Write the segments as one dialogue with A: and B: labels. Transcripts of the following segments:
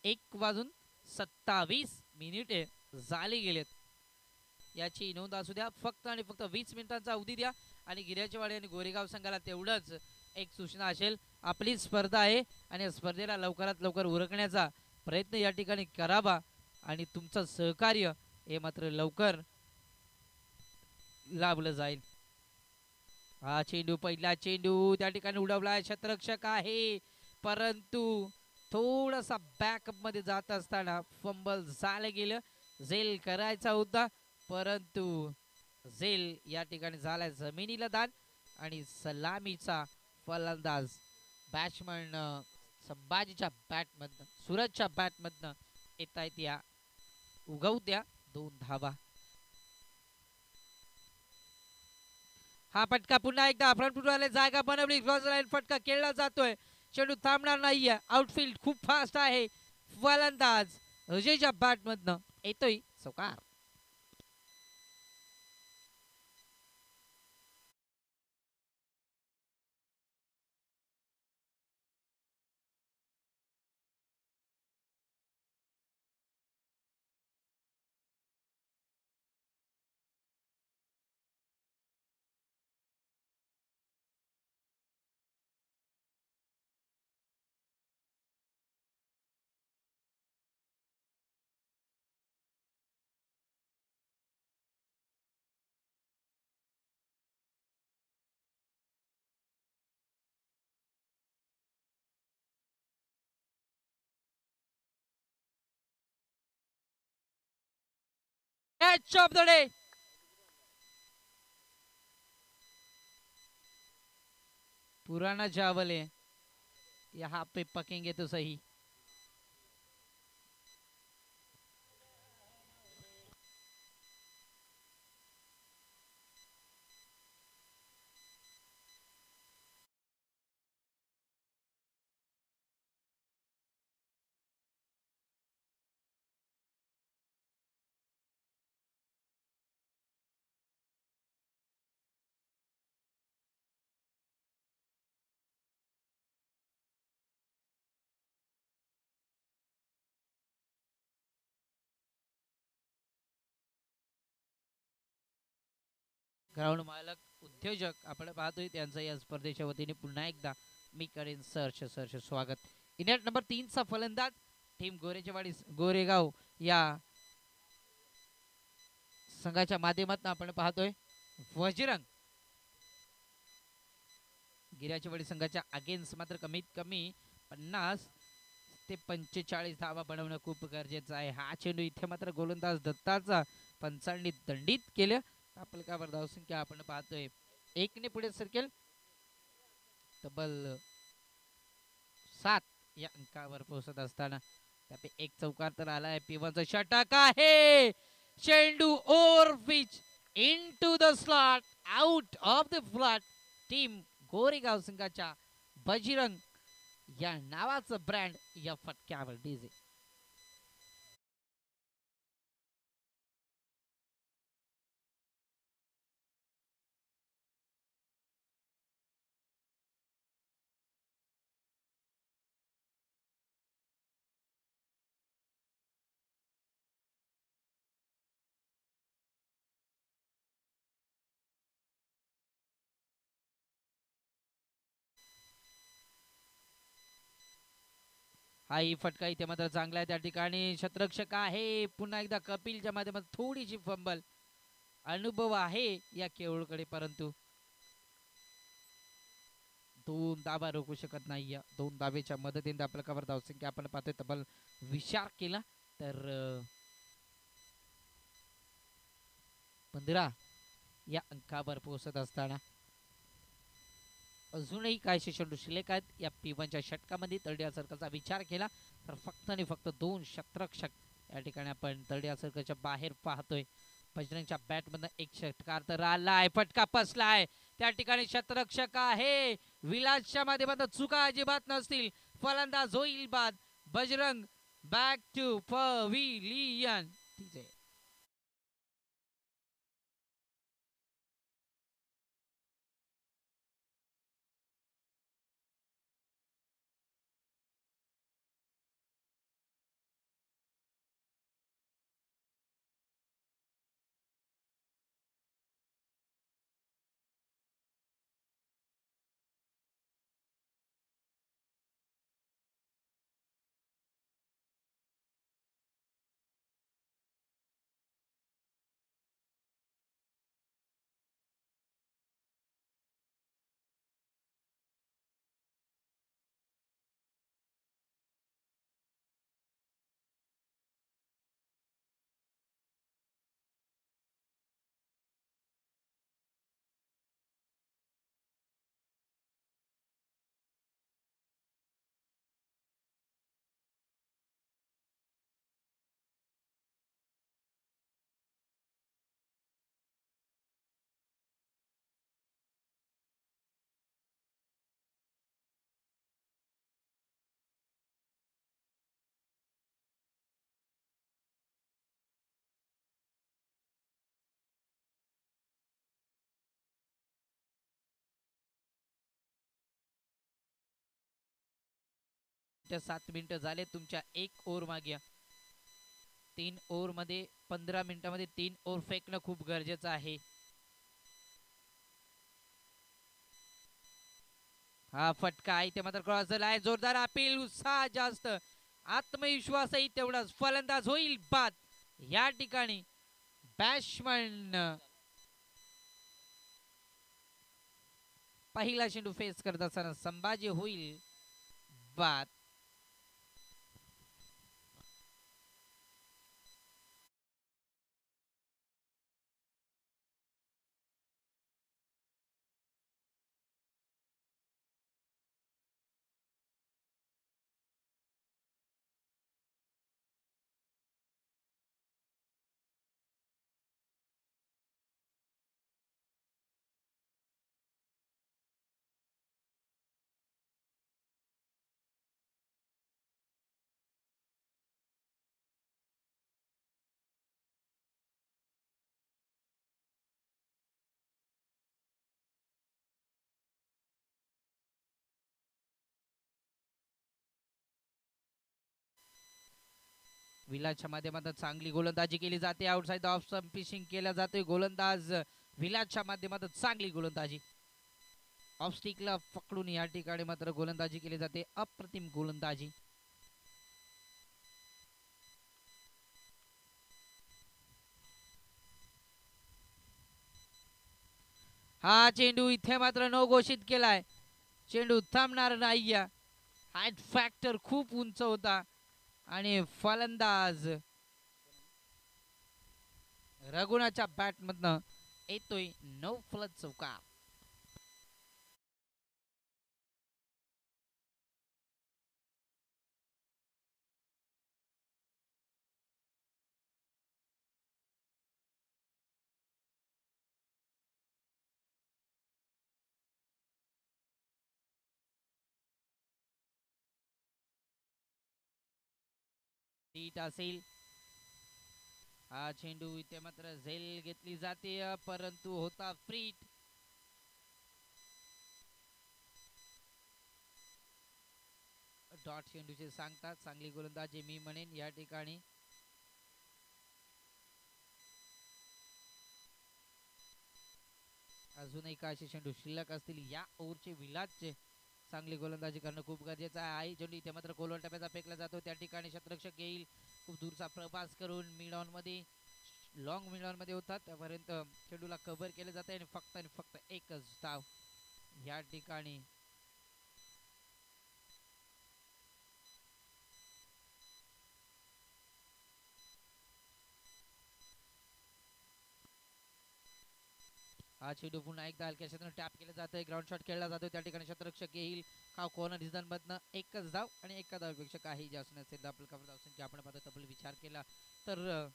A: 1:27 झाले गेलेत. याची नोंद असू द्या. फक्त आणि फक्त 20 मिनिटांचा अवधी द्या आणि गिर्याचीवाडी आणि गोरेगाव संघाला तेवढंच एक सूचना असेल. आपली स्पर्धा आहे आणि या स्पर्धेला लवकरात लवकर उरकण्याचा प्रयत्न या ठिकाणी करावा आणि तुमचं सहकार्य हे मात्र लवकर लाभलं जाईल. हा चेंडू, पहिला चेंडू त्या ठिकाणी उडवला. क्षेत्ररक्षक आहे परंतु थोडासा बॅकअप मध्ये जात असताना फंबल झालं गेलं. झेल करायचा होता परंतु झेल या ठिकाणी झालाय जमिनीला दान आणि सलामीचा फलंदाज बॅट्समन संभाजीच्या बॅटमधनं, सूरजच्या बॅटमधनं येत आहेत या उगवत्या 2 धावा. हा फटका पुन्हा एकदा फ्रंट फुटवाले जागा बनवली. क्रॉस लाईन फटका खेळला जातोय. चेंडू थांबणार नाहीये. आउटफील्ड खूप फास्ट आहे. फलंदाज अजयच्या बॅटमधनं येतोय चौकार. Catch of the day. पुराना चावल है, यहाँ पे पकेंगे तो सही. ग्राउंड मालक उद्योजक आपण पाहतोय त्यांचं या स्पर्धेच्या वतीने पुन्हा एकदा मी करेन सहर्ष सहर्ष स्वागत. इंडिया नंबर 3 चा फलंदाज टीम गोरेचेवाडी गोरेगाव या संघाच्या माध्यमातून आपण पाहतोय वज्रंग. गिर्याचीवाडी संघाच्या अगेन्स्ट मात्र कमीत कमी 50 ते 45 धावा बनवणं खूप गरजेचं आहे. हा चेंडू इथे मात्र गोलंदाज दत्ताचा पंचांनी दंडित केलं. आपल्यावर धावसंख्या आपण पाहतोय 1 ने पुढे सरकेल. तब्बल 7 या अंकावर पोहोचत असताना त्यापे एक चौकार तर आलाय. पिवांचा षटक आहे. चेंडू over pitch into the slot, out of the flat. Team Goregaon संघाच्या बजरंग या नावाचं ब्रँड या फटक्यावर डीजे. हा ही फटका इथे मात्र चांगला आहे. त्या ठिकाणी क्षेत्ररक्षक आहे. पुन्हा एकदा कपिलच्या माध्यमातून थोडीशी फंबल. अनुभव आहे या केवळकडे परंतु 2 धावा रोखू शकत नाही. 2 धावेच्या मदतीने आपल्या कव्हर धावसंख्या आपण पाहतोय तब्बल विचार केला तर 15 या अंकावर पोहोचत असताना अजूनही काय चेंडू शिल्लक आहेत. या पिवांच्या षटकामध्ये तळडिया सर्कलचा विचार केला तर फक्त आणि फक्त 2 क्षेत्ररक्षक या ठिकाणी आपण तळडिया सर्कलच्या बाहेर पाहतोय. बजरंगच्या बॅटमधनं एक षटकार तर आलाय. फटका पसलाय. त्या ठिकाणी क्षेत्ररक्षक आहे. विलासच्या माध्यमातून चुका अजिबात नसतील. फलंदाज होईल बाद. Bajrang back to pavilion. ठीक आहे. 7 मिनिटं झाले तुमच्या 1 ओव्हर मागे. 3 ओव्हर मध्ये 15 मिनिटांमध्ये 3 ओव्हर फेकणं खूप गरजेचं आहे. हा फटका इथे मात्र क्रॉस झाला आहे. जोरदार अपील, उत्साह जास्त, आत्मविश्वासही तेवढाच. फलंदाज होईल बाद. या ठिकाणी बॅट्समन पहिला चेंडू फेस करत असताना संभाजी होईल बाद. विलासच्या माध्यमातून चांगली गोलंदाजी केली जाते. आउटसाइड ऑफ स्टंपिशिंग केला जातोय. गोलंदाज विलासच्या माध्यमातून चांगली गोलंदाजी. ऑफ स्टिकला पकडून या ठिकाणी मात्र गोलंदाजी केली जाते. अप्रतिम गोलंदाजी. हा चेंडू इथे मात्र नो घोषित केलाय. चेंडू थांबणार नाही. हाईट फॅक्टर खूप उंच होता आणि फलंदाज रघुनाथच्या बॅटमधनं येतोय 9 फलक चौकार. असेल. हा चेंडू इथे मात्र झेल घेतली जाते परंतु होता फ्रीट. डॉट चेंडूचे सांगतात. चांगली गोलंदाजी मी म्हणेन या ठिकाणी. अजूनही काही चेंडू शिल्लक असतील. या ओव्हरचे विलासचे चांगली गोलंदाजी करणं खूप गरजेचं आहे. चेंडू इथे मात्र गोलवर टप्प्याचा फेकला जातो. त्या ठिकाणी शतरक्षक येईल. खूप दूरचा प्रवास करून मिड ऑन मध्ये, लॉंग मिड ऑन मध्ये होतात त्यापर्यंत चेंडूला कव्हर केले जाते आणि फक्त एकच धाव या ठिकाणी. हा चेंडू पुन्हा एकदा हलक्या क्षेत्राने टॅप केला जातोय. ग्राउंड शॉट खेळला जातोय. त्या ठिकाणी शतरक्षक येईल. कॉर्नर रिझन मधनं एकच धाव आणि एका धावपेक्षा काही जास्त नसेल तर आपल्या कव्हर धावसंख्या आपण पाहतो. तब्बल विचार केला तर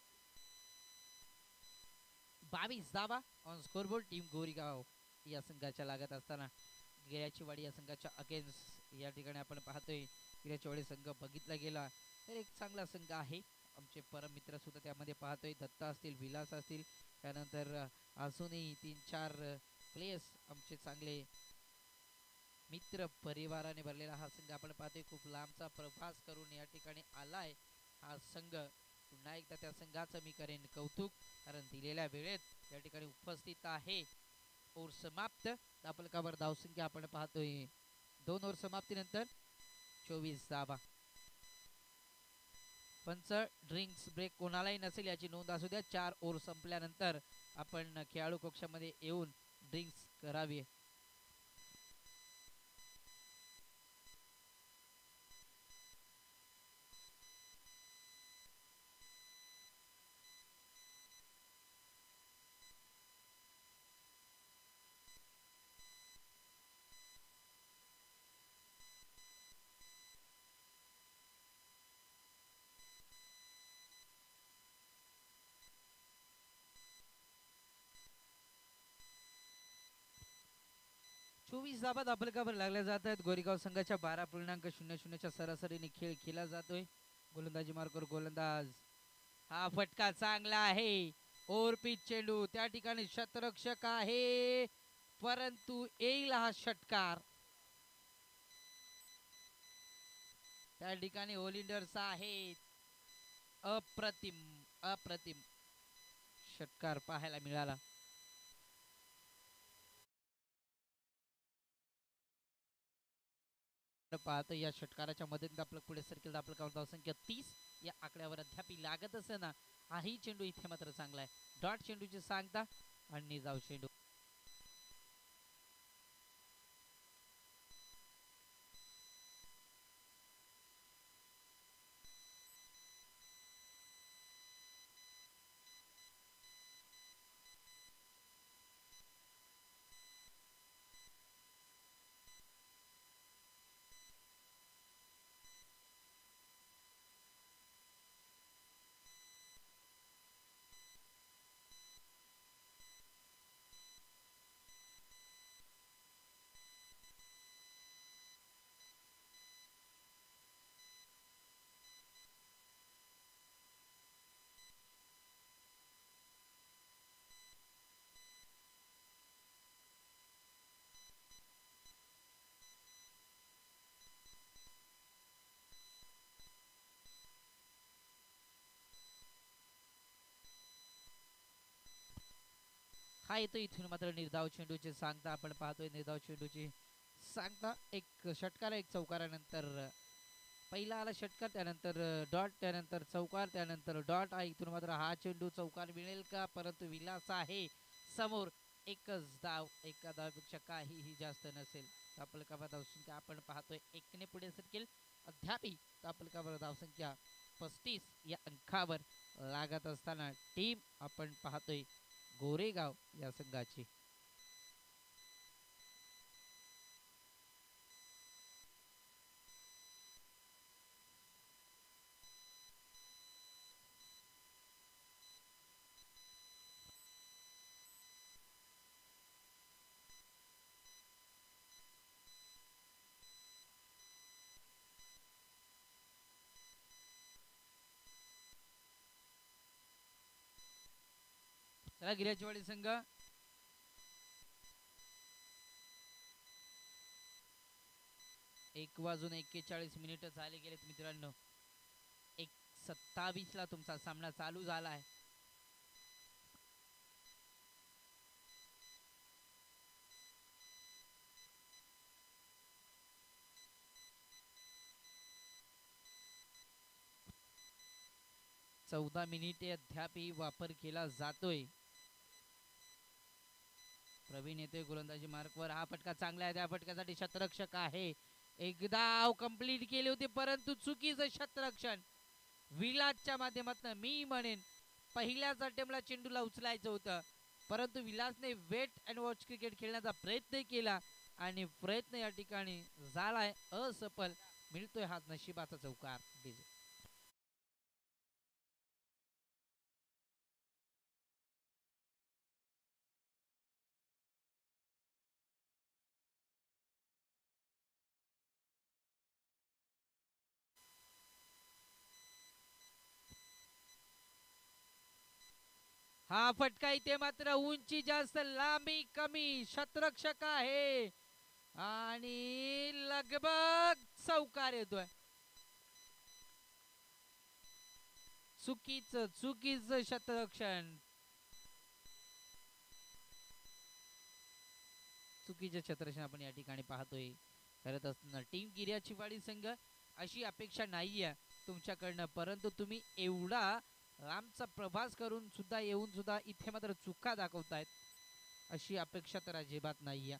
A: 22 धावा ऑन स्कोरबोर्ड. टीम गोरेगाव या संघाच्या लागत असताना गिऱ्याचीवाडी या संघाच्या अगेन्स्ट या ठिकाणी आपण पाहतोय. गिऱ्याचीवाडी संघ बघितला गेला तर एक चांगला संघ आहे. आमचे परम मित्र सुद्धा त्यामध्ये पाहतोय. दत्ता असतील, विलास असतील, त्यानंतर अजूनही 3-4 प्लेयर्स आमचे चांगले मित्र परिवाराने भरलेला हा संघ आपण पाहतोय. खूप लांबचा प्रवास करून या ठिकाणी आलाय हा संघ. पुन्हा एकदा त्या संघाचं मी करेन कौतुक, कारण दिलेल्या वेळेत या ठिकाणी उपस्थित आहे. ओव्हर समाप्त. आपल्यावर धावसंख्या आपण पाहतोय 2 ओव्हर समाप्तीनंतर 24 धावा. पंच ड्रिंक्स ब्रेक कोणालाही नसेल याची नोंद असू द्या. 4 ओव्हर संपल्यानंतर आपण खेळाडू कक्षामध्ये येऊन ड्रिंक्स करावी. 24 धाबा आपल्यावर लागल्या जात आहेत. गोरेगाव संघाच्या 12.00च्या सरासरीने खेळ केला जातोय. गोलंदाजी मार्कवर गोलंदाज. हा फटका चांगला आहे. ओव्हर पिच चेंडू. त्या ठिकाणी शतरक्षक आहे परंतु येईल हा षटकार. त्या ठिकाणी ओलिंडर्स आहेत. अप्रतिम अप्रतिम षटकार पाहायला मिळाला. पाहतो या षटकाराच्या मदतीने आपलं पुढे सरकेल आपलं काउंट धावसंख्या 30 या आकड्यावर अद्याप लागत असताना हाही चेंडू इथे मात्र चांगला आहे. डॉट चेंडूची सांगता आणि जाऊ चेंडू. हा येतो इथून मात्र निर्धाव चेंडूची सांगता आपण पाहतोय. निर्धाव चेंडूची सांगता एक षटकार एक चौकारानंतर पहिला आला षटकार, त्यानंतर डॉट, त्यानंतर चौकार, त्यानंतर डॉट. इथून मात्र हा चेंडू चौकार मिळेल का, परंतु विलास आहे समोर. एकच धाव, एका धावपेक्षा काहीही जास्त नसेल. तापलकावर धावसंख्या आपण पाहतोय एकने पुढे सरकेल. अद्यापही तापलकावर धावसंख्या 35 या अंकावर लागत असताना टीम आपण पाहतोय गोरेगाव या संघाची. चला गिर्याचीवाडी संघ 1:41 झाले गेलेत मित्रांनो. 1:27 ला तुमचा सामना चालू झाला आहे. चौदा मिनिटे अद्यापही वापर केला जातोय. प्रवीण येतोय गोलंदाजी मार्कवर. हा फटका चांगला आहे, त्या फटक्यासाठी शतरक्षक आहे. एकदा कंप्लीट केले होते परंतु चुकीचं शतरक्षण विलासच्या माध्यमातून. मी म्हणेन पहिल्याच अटेम्प्टला चेंडूला उचलायचं होतं, परंतु विलासने वेट अँड वॉच क्रिकेट खेळण्याचा प्रयत्न केला आणि प्रयत्न या ठिकाणी झालाय असफल. मिळतोय हा नशिबाचा चौकार. हा फटका इथे मात्र उंची जास्त लांबी कमी, शतरक्षक आहे आणि लगभग चौकार येतोय. चुकीचं शतरक्षण, चुकीचे शतरक्षण आपण या ठिकाणी पाहतोय करत असताना टीम गिर्याचीवाडी संघ. अशी अपेक्षा नाहीये तुमच्याकडनं, परंतु तुम्ही एवढा लांबचा प्रवास करून सुद्धा येऊन सुद्धा इथे मात्र चुका दाखवतायत, अशी अपेक्षा तर अजिबात नाहीये.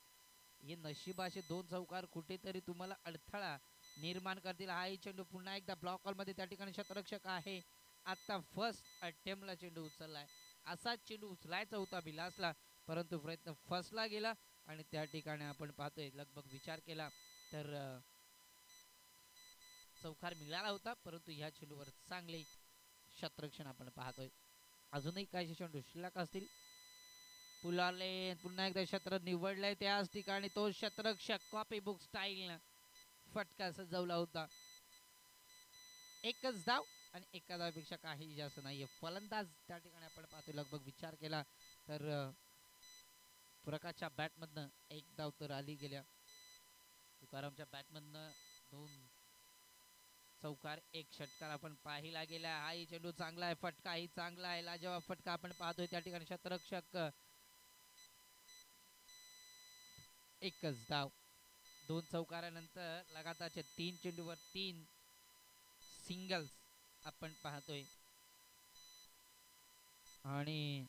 A: हे नशिबाचे 2 चौकार कुठेतरी तुम्हाला अडथळा निर्माण करतील. हा चेंडू पुन्हा एकदा ब्लॉक हॉल मध्ये, त्या ठिकाणी शतरक्षक आहे. आता फर्स्ट अटेम्प्टला चेंडू उचललाय. असाच चेंडू उचलायचा होता विलासला, परंतु प्रयत्न फसला गेला आणि त्या ठिकाणी आपण पाहतोय लगभग विचार केला तर चौकार मिळाला होता, परंतु ह्या चेंडूवर चांगले शतरक्षण आपण पाहतोय. अजूनही काही चेंडू शिल्लक असतील. पुलाले पुन्हा एकदा शतरं निवडलंय, त्याच ठिकाणी तो शतरक्षक कॉपी बुक स्टाईल फटका सजवला होता. एकच धाव आणि एका धावपेक्षा काही जास्त नाहीये. फलंदाज त्या ठिकाणी आपण पाहतोय लगभग विचार केला तर प्रकाशच्या बॅटमधनं एक धाव तर आली गेल्या. तुकारामच्या बॅटमधनं 2 चौकार एक षटकार आपण पाहिला गेला. हाही चेंडू चांगला आहे, फटकाही चांगला आहे, लाजवाब फटका आपण पाहतोय त्या ठिकाणी. शतरक्षक एकच धाव. 2 चौकारानंतर लगातारच्या 3 चेंडूवर 3 सिंगल्स आपण पाहतोय आणि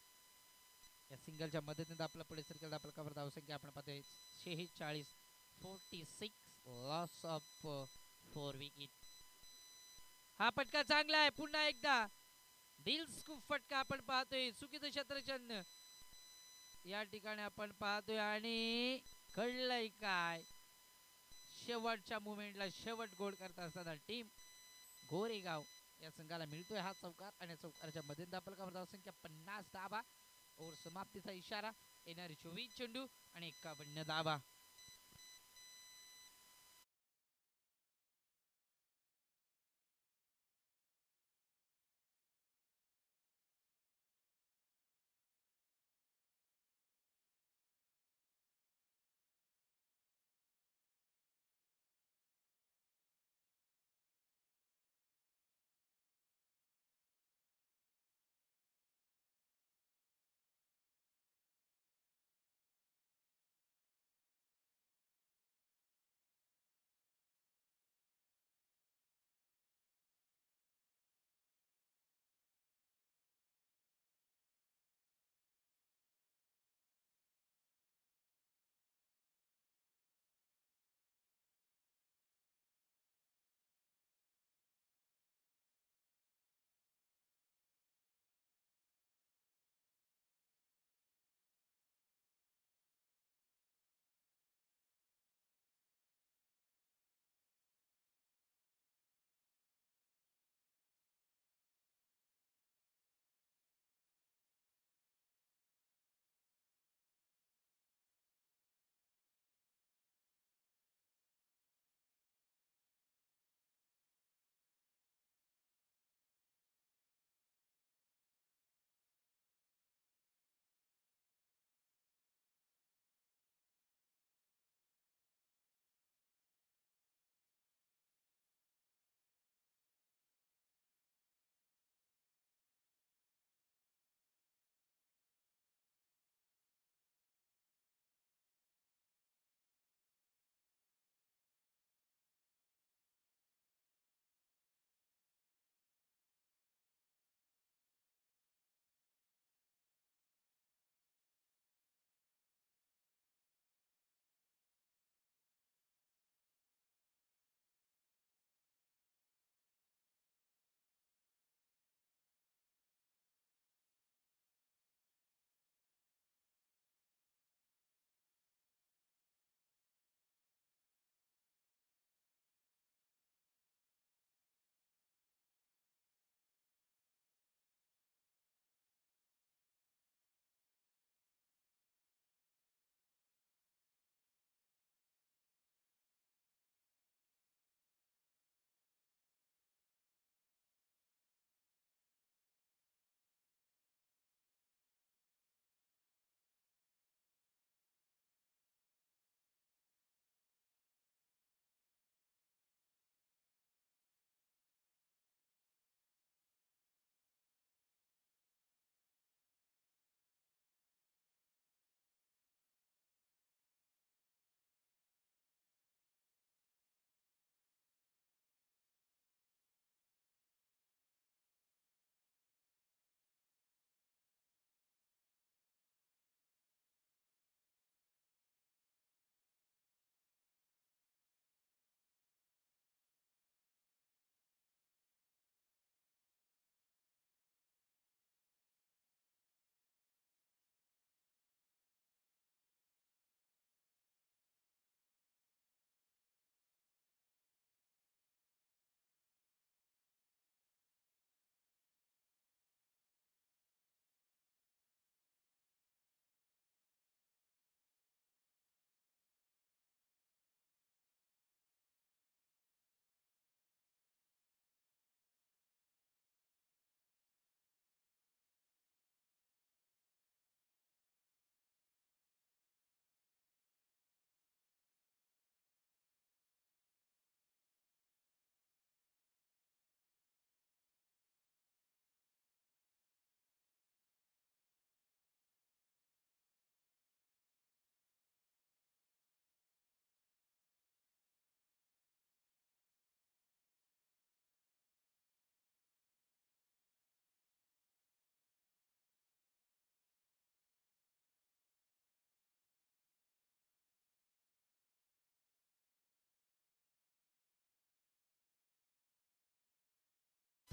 A: या सिंगलच्या मदतीने आपला पुढे सर्कल आपला कव्हर धावसंख्या आपण पाहतोय 46 46 लॉस ऑफ 4 विकेट. हा फटका चांगला आहे. पुन्हा एकदा दिल स्कूप फटका आपण पाहतोय. चुकीचं क्षेत्ररक्षण या ठिकाणी आपण पाहतोय आणि कळलंय काय, शेवटच्या मुमेंटला शेवट गोल करत असताना टीम गोरेगाव या संघाला मिळतोय हा चौकार आणि चौकाराच्या मध्ये आपला कव्हर धावसंख्या 50 धावा. ओव्हर समाप्तीचा इशारा, येणारे 24 चेंडू आणि 51 धावा.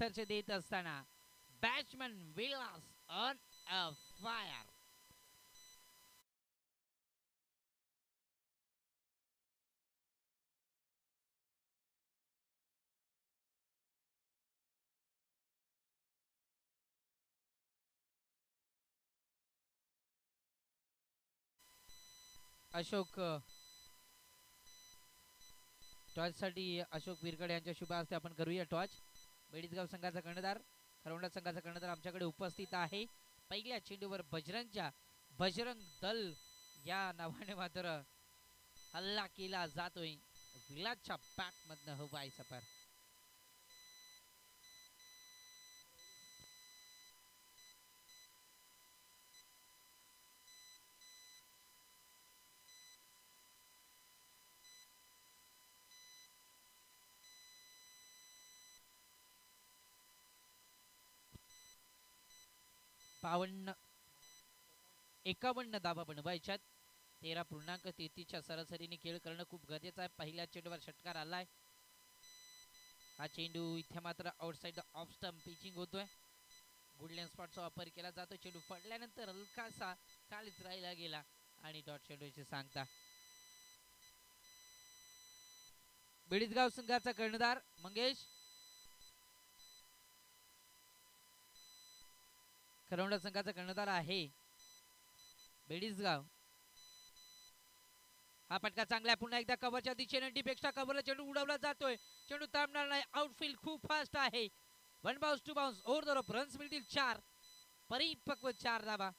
A: प्रत्युत्तर देत असताना batsman Vilas on a fire. Ashok toss साठी अशोक विरगड यांच्या शुभ हस्ते आपण करूया टॉच. बेडीसगाव संघाचा कर्णधार, खरवंडा संघाचा कर्णधार आमच्याकडे उपस्थित आहे. पहिल्या चेंडूवर बजरंग दल या नावाने मात्र हल्ला केला जातोय. विलासच्या बॅट मधनं हवाई सफर. बावन्न 51 धावा बनवायच्यात. 13.33च्या सरासरीने खेळ करणं खूप गरजेचं आहे. पहिल्या चेंडूवर षटकार आलाय. हा चेंडू इथे मात्र outside the off stump pitching होतोय. गुडलँड स्पॉटचा वापर केला जातो. चेंडू पडल्यानंतर हलकासा खालीच राहिला गेला आणि डॉट चेंडूची सांगता. बेडीसगाव संघाचा कर्णधार मंगेश, खरवंडा संघाचा कर्णधार आहे बेडीसगाव. हा फटका चांगला आहे. पुन्हा एकदा कव्हरच्या दिशेने डीप एक्स्ट्रा कव्हरला चेंडू उडवला जातोय. चेंडू थांबणार नाही. आउटफील्ड खूप फास्ट आहे. 1 bounce 2 bounce over the rope. Runs मिळतील 4. परिपक्व 4 धावा.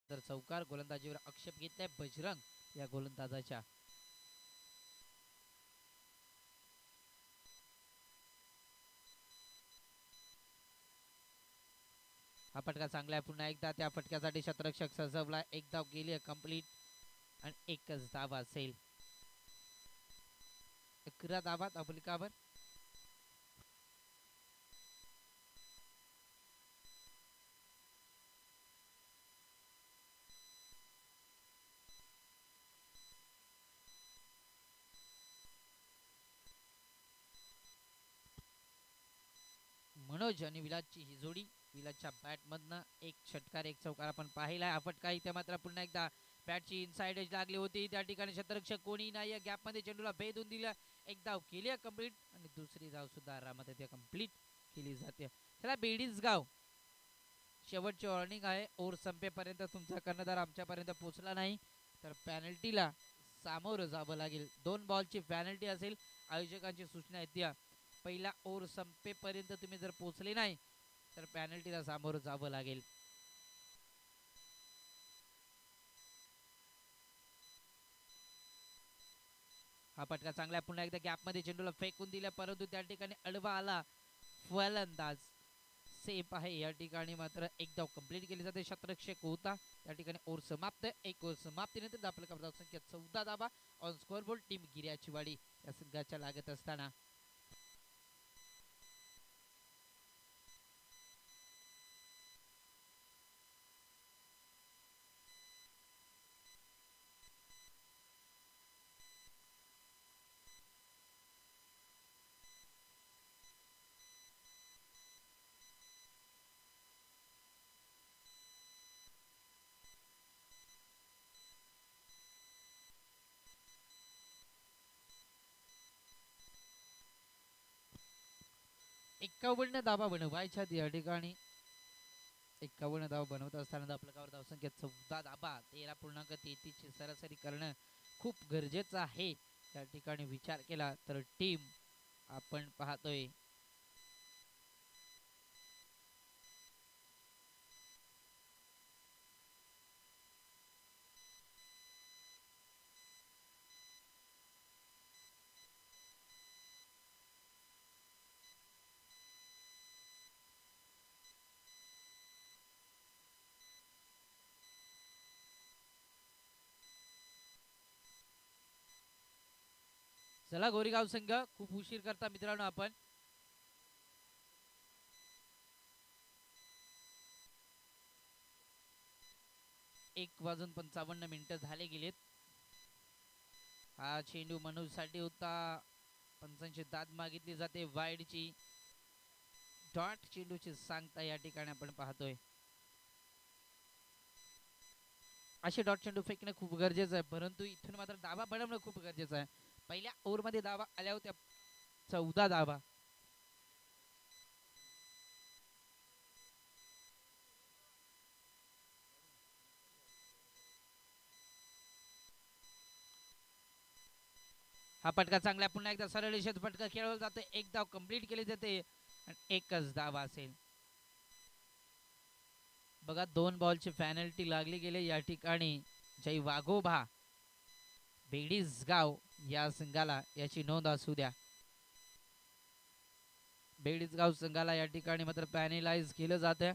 A: तर चौकार गोलंदाजीवर आक्षेप घेतलाय बजरंग या गोलंदाजाच्या. हा फटका चांगला आहे. पुन्हा एकदा त्या फटक्यासाठी शतरक्षक सजवला. एक धाव गेली कंप्लीट आणि एकच धाव असेल. 11 धावा धावलिकावर. मनोज आणि विलासची ही जोडी. विलासच्या बॅट मधनं एक षटकार एक चौकार आपण पाहिला. हा फटका इथे मात्र पुन्हा एकदा बॅटची इनसाइड एज लागली होती. त्या ठिकाणी शतरक्षक कोणी नाही. गॅप मध्ये चेंडूला भेदून दिला. एक धाव केली कंप्लीट आणि दुसरी धाव सुद्धा आरामात कंप्लीट केली जाते. चला बेडीसगाव, शेवटची वॉर्निंग आहे. ओव्हर संपेपर्यंत तुमचा कर्णधार आमच्यापर्यंत पोहोचला नाही तर पॅनल्टीला सामोरं जावं लागेल. 2 बॉलची पॅनल्टी असेल. आयोजकांची सूचना आहे त्या पहिला ओव्हर संपेपर्यंत तुम्ही जर पोहोचले नाही तर पॅनल्टीला सामोरं जावं लागेल. हा फटका चांगला आहे. पुन्हा एकदा गॅप मध्ये चेंडूला फेकून दिला परंतु त्या ठिकाणी अडवा आला. फलंदाज सेफ आहे. या ठिकाणी मात्र एक धाव कंप्लीट केली जाते. शतरक्षक होता. त्या ठिकाणी ओव्हर समाप्त. एक ओव्हर समाप्तीनंतर आपल्या कप्तान संख्या 14 धावा ऑन स्कोअरबोर्ड. टीम गिर्याची वाडी या संघाच्या लागत असताना एकावन्न धावा बनवायच्या. या ठिकाणी 51 धावा बनवत असताना आपल्यावर धावसंख्या 14 धावा. 13.33 ची सरासरी करणं खूप गरजेचं आहे. त्या ठिकाणी विचार केला तर टीम आपण पाहतोय. चला गोरेगाव संघ खूप उशीर करता मित्रांनो. आपण 1:55 झाले गेलेत. हा चेंडू मनोज साठी होता. पंचांची दाद मागितली जाते वाईडची. डॉट चेंडूची सांगता या ठिकाणी आपण पाहतोय. असे डॉट चेंडू फेकणे खूप गरजेचं आहे, परंतु इथून मात्र दाबा बनवणं खूप गरजेचं आहे. पहिल्या ओव्हरमध्ये धावा आल्या होत्या 14 धावा. हा फटका चांगला, पुन्हा एकदा सरळ रेषेत फटका खेळवला जातो. एक धाव कंप्लीट केली जाते आणि एकच धावा असेल. बघा 2 बॉलची पेनल्टी लागली गेले या ठिकाणी. जय वाघोबा बेडीसगाव या संघाला याची नोंद असू द्या. बेडीसगाव संघाला या ठिकाणी मात्र पॅनलाइज केलं जातं.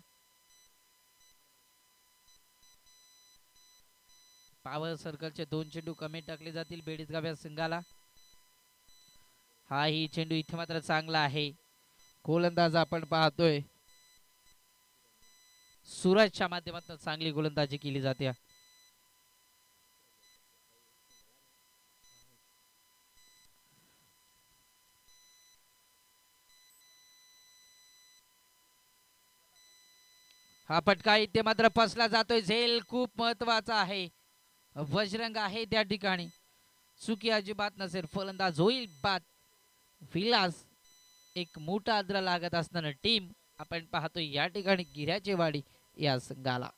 A: पॉवर सर्कलचे 2 चेंडू कमी टाकले जातील बेडीसगाव या संघाला. हा ही चेंडू इथे मात्र चांगला आहे. गोलंदाज आपण पाहतोय सूरजच्या माध्यमातून चांगली गोलंदाजी केली जाते. हा फटका इथे मात्र फसला जातोय. झेल खूप महत्वाचा आहे. वजरंग आहे त्या ठिकाणी. चुकी अजिबात नसेल. फलंदाज होईल बाद. विलास एक मोठा आदरा लागत असताना टीम आपण पाहतोय या ठिकाणी गिऱ्याची वाडी या संघाला.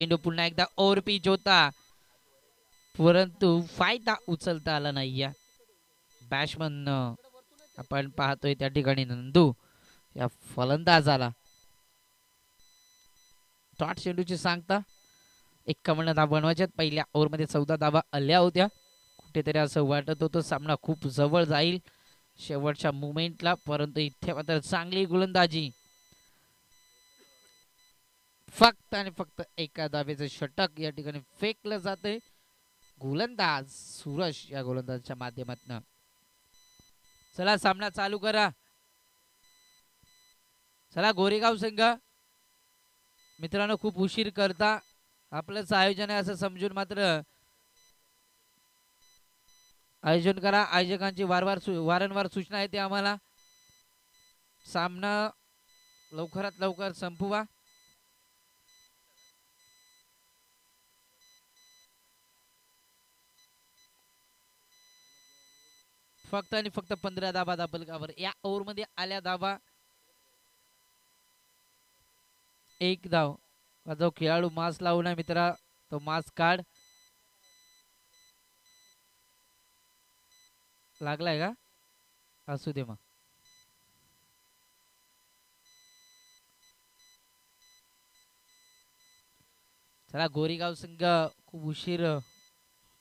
A: चेंडू पुन्हा एकदा ओव्हर पिच होता, परंतु फायदा उचलता आला नाही. या बॅट्समन आपण पाहतोय त्या ठिकाणी नंदू या फलंदाजाला डॉट चेंडूची सांगता 51 धावा बनवायच्यात. पहिल्या ओव्हरमध्ये 14 धावा आल्या होत्या. कुठेतरी असं वाटत होतं सामना खूप जवळ जाईल शेवटच्या मुमेंटला, परंतु इथे मात्र चांगली गोलंदाजी. फक्त आणि फक्त एका धावेचं षटक या ठिकाणी फेकलं जाते. गोलंदाज सूरज या गोलंदाजाच्या माध्यमातून. चला सामना चालू करा. चला गोरेगाव संघ मित्रांनो खूप उशीर करता. आपलंच आयोजन आहे असं समजून मात्र आयोजन करा. आयोजकांची वारंवार सूचना येते आम्हाला. सामना लवकरात लवकर संपवा. फक्त आणि फक्त 15 धाबा दाबलकावर. या ओव्हरमध्ये आल्या धाबा 1 धाव. जो खेळाडू मास्क लावून आहे मित्रा तो मास्क काढ. लागलाय का? असू दे मग. चला गोरेगाव संघ खूप उशीर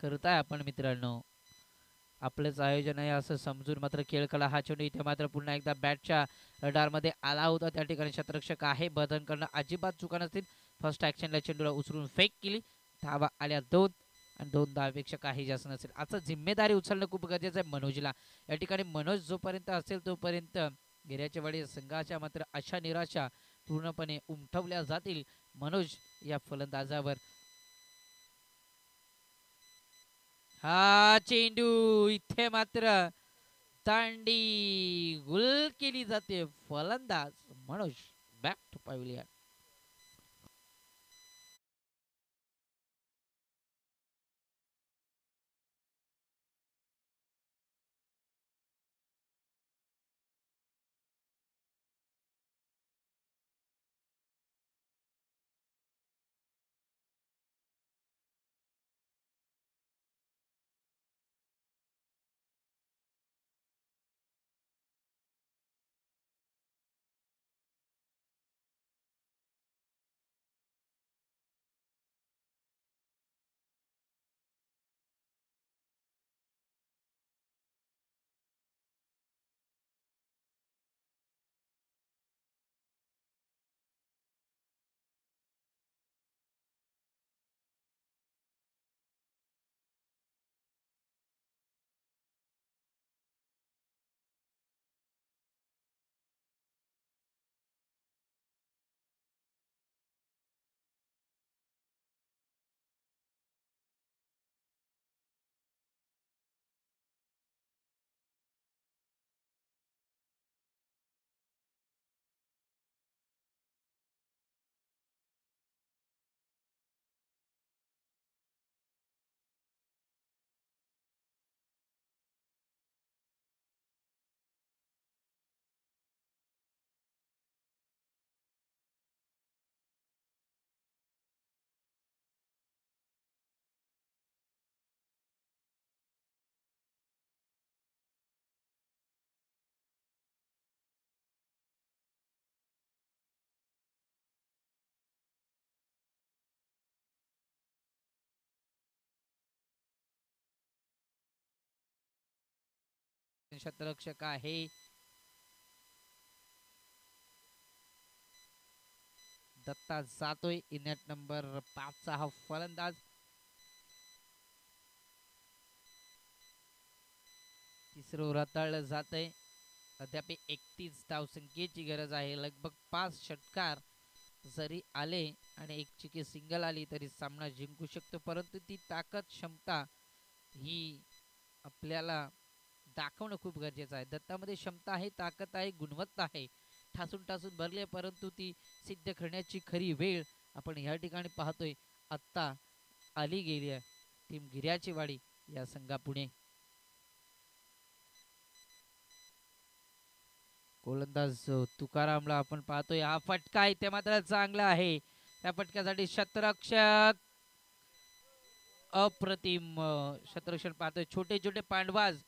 A: करताय आपण मित्रांनो. आपलंच आयोजन आहे असं समजून मात्र खेळ खेळा. हा चेंडू इथे मात्र पुन्हा एकदा बॅटच्या रडारमध्ये आला होता. त्या ठिकाणी क्षेत्ररक्षक आहे. बदन करणं अजिबात चुका नसतील. फर्स्ट ॲक्शनला चेंडूला उचलून फेक केली. धावा आल्या 2 आणि 2 धावेपेक्षा काही जास्त नसेल. आता जिम्मेदारी उचलणं खूप गरजेचं आहे मनोजला. या ठिकाणी मनोज जोपर्यंत असेल तोपर्यंत गिर्याचेवाडी संघाच्या मात्र आशा निराशा पूर्णपणे उमटवल्या जातील मनोज या फलंदाजावर. हा चेंडू इथे मात्र दांडी गुल केली जाते. फलंदाज मनोज बॅक टू पॅव्हिलियन. शतरक्षक आहे दत्ता जातोय. इनेट नंबर 5 चा हा फलंदाज. तिसरं रताळलं जात आहे. अद्याप 31 धावसंख्येची गरज आहे. लगभग 5 षटकार जरी आले आणि एक चिकी सिंगल आली तरी सामना जिंकू शकतो. परंतु ती ताकद क्षमता ही आपल्याला दाखवणं खूप गरजेचं आहे. दत्तामध्ये क्षमता आहे, ताकद आहे, गुणवत्ता आहे, ठासून ठासून भरले. परंतु ती सिद्ध करण्याची खरी वेळ आपण या ठिकाणी पाहतोय आत्ता आली गेली आहे. टीम गिर्याचीवाडी या संघापुढे. गोलंदाज तुकारामला आपण पाहतोय. हा फटका इथे मात्र चांगला आहे. त्या फटक्यासाठी शतरक्षक अप्रतिम शतरक्षण पाहतोय. छोटे छोटे पांडवाज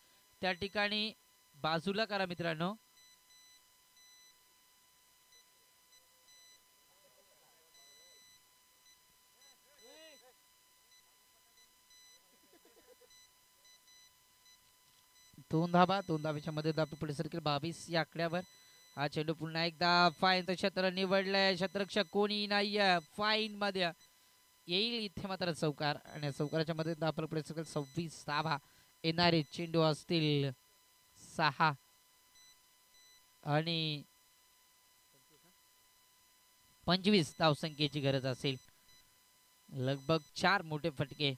A: त्या ठिकाणी बाजूला करा मित्रांनो. दोन धाब्याच्या मध्ये धाबा पुढे सरकेल 22 या आकड्यावर. हा चेंडू पुन्हा एकदा फाईन क्षेत्र निवडलंय. शतरक्षक कोणी नाही फाईन मध्ये येईल इथे मात्र चौकार आणि चौकाराच्या मध्ये धाबा पुढे सरकेल 26 धाबा. येणारे चेंडू असतील 6 आणि 25 धावसंख्येची गरज असेल. लगभग 4 मोठे फटके.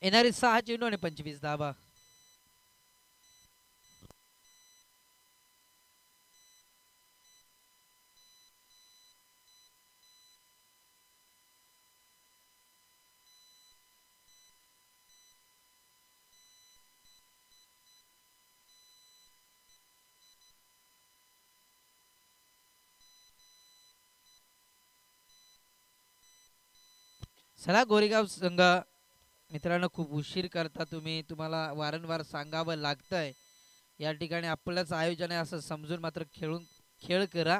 A: येणारे 6 चेंडू आणि 25 धाबा. चला गोरेगाव संघ मित्रांनो, खूप उशीर करता तुम्ही, तुम्हाला वारंवार सांगावं लागतंय. या ठिकाणी आपलंच आयोजन आहे असं समजून मात्र खेळ करा.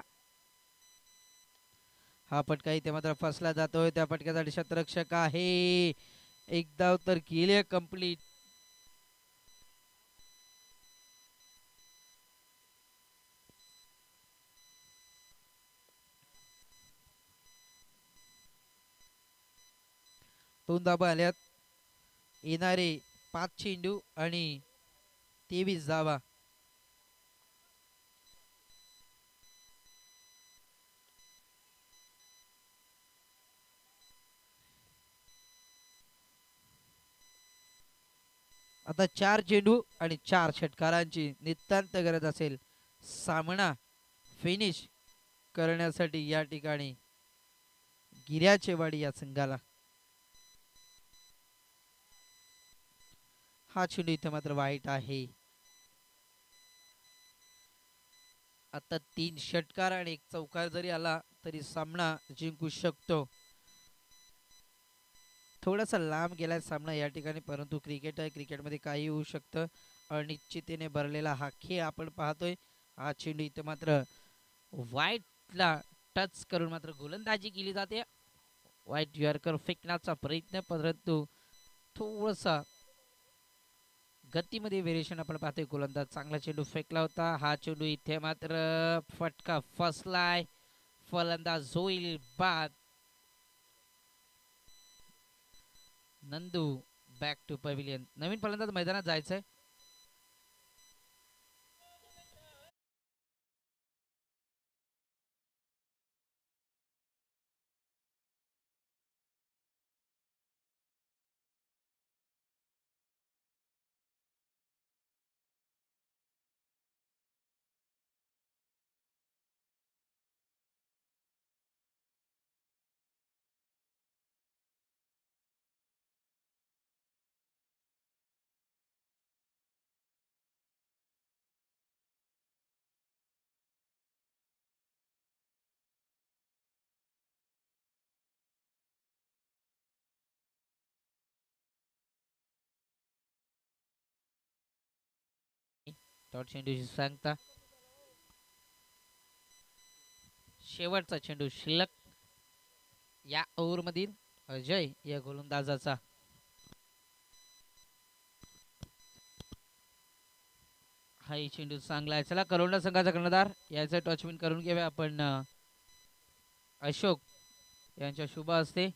A: हा फटका इथे मात्र फसला जातोय. त्या फटक्यासाठी शतरक्षक आहे. एक धाव तर केली कंप्लीट. दोन धाबा आल्यात. येणारे 5 चेंडू आणि 23 धावा. आता 4 चेंडू आणि 4 षटकारांची नितांत गरज असेल सामना फिनिश करण्यासाठी या ठिकाणी गिर्याचेवाडी या संघाला. हा चेंडू इथे मात्र वाईट आहे. आता 3 षटकार आणि 1 चौकार जरी आला तरी सामना जिंकू शकतो. थोडासा लांब गेलाय सामना या ठिकाणी, परंतु क्रिकेट आहे, क्रिकेटमध्ये काही होऊ शकतं. अनिश्चिततेने भरलेला हा खेळ आपण पाहतोय. हा चेंडू इथे मात्र वाईटला टच करून मात्र गोलंदाजी केली जाते. वाईट यॉर्कर फेकण्याचा प्रयत्न, परंतु थोडासा गतीमध्ये व्हेरिएशन आपण पाहतोय. गोलंदाज चांगला चेंडू फेकला होता. हा चेंडू इथे मात्र फटका फसलाय. फलंदाज होईल बाद. Nandu back to pavilion. नवीन फलंदाज मैदानात जायचंय. डॉट चेंडूची सांगता. शेवटचा चेंडू शिल्लक या ओव्हर मधील अजय या गोलंदाजाचा. हा चेंडू चांगला आहे. चला करोंडा संघाचा कर्णधार याचा टॉचमेंट करून घेऊया आपण. अशोक यांच्या शुभ हस्ते.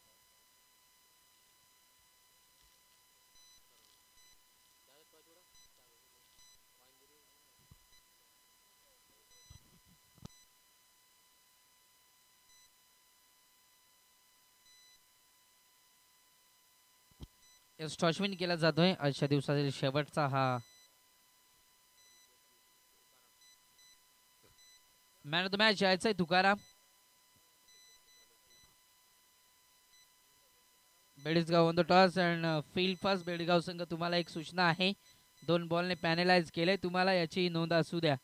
A: टॉचमेंट केला जातोय. आजच्या दिवसातील शेवटचा हा. मॅन ऑफ द मॅच यायचंय Tukaram. Bedgaon on the toss and field first. Bedgaon संघ तुम्हाला एक सूचना आहे. 2 बॉलने पॅनलाइज केले तुम्हाला, याची नोंद असू द्या.